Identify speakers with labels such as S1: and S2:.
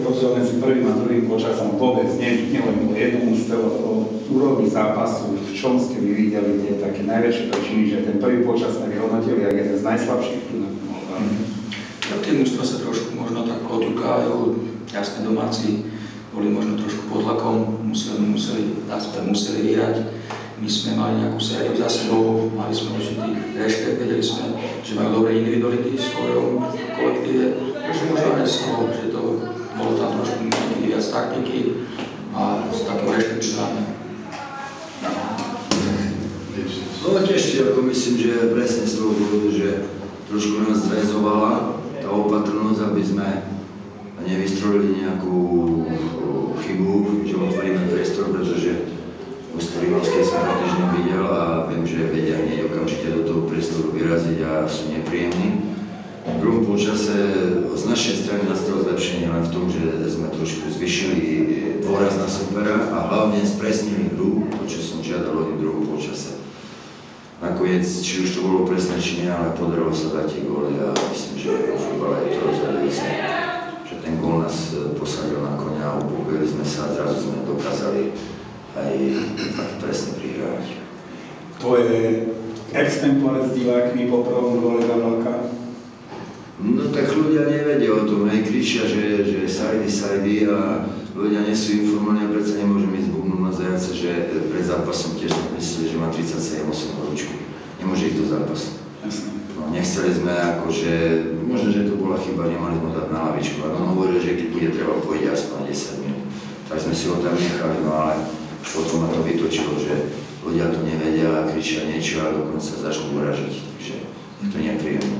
S1: rozdiel medzi prvým a druhým počasom vôbec nielen o jednom úspelu, o úrovni zápasu, v čom ste vy videli tie také najväčšie príčiny, že ten prvý počas sme vyhodnotili ako jeden z najslabších tu na Moldávii.
S2: Tie mužstva sa trošku možno tak oťukávajú, jasne domáci boli možno trošku pod tlakom, museli vyhrať. My sme mali nejakú sériu za sebou, mali sme určitý rešpekt, vedeli sme, že majú dobré individuality v svojom kolektíve. Takže možno aj z toho, že to bolo tam trošku viac taktiky a s takým rešpektom dáme.
S3: No tiež ako myslím, že presne z toho dôvodu, že trošku nás zväzovala tá opatrnosť, aby sme nevystrojili nejakú chybu, že otvoríme priestor, pretože Rimavskej som na týždeň videl a viem, že vedia hneď okamžite do toho priestoru vyraziť a sú nepríjemní. V druhom počase z našej strany nastalo zlepšenie len v tom, že sme trošku zvyšili dôraz na supera a hlavne spresnili hru, to čo som žiadal od v druhom počase. Nakoniec, či už to bolo presné, či nie, ale podarilo sa dať tie góly a myslím, že v futbale je to rozhodujúce. Že ten gól nás posadil na koňa a upokojili sme sa a zrazu sme dokázali aj tak presne prihrávať.
S1: Tvoje extempore s divákmi po prvom góle Gamelka?
S3: No tak ľudia nevedia o tom, aj kričia, že sajdy a ľudia nie sú informovaní a predsa nemôžem ísť bubnúť na zajace, že pred zápasom tiež mysleli, že má 37-8 horúčku. Nemôže ísť do zápasu. No, nechceli sme akože, možno, že to bola chyba, nemali sme dať na lavičku, ale on hovoril, že keď bude treba pôjde aspoň 10 minút. Tak sme si ho tam nechali, no ale potom ma to vytočilo, že ľudia to nevedia a kričia niečo a dokonca začnú uražiť, takže to nie je príjemné.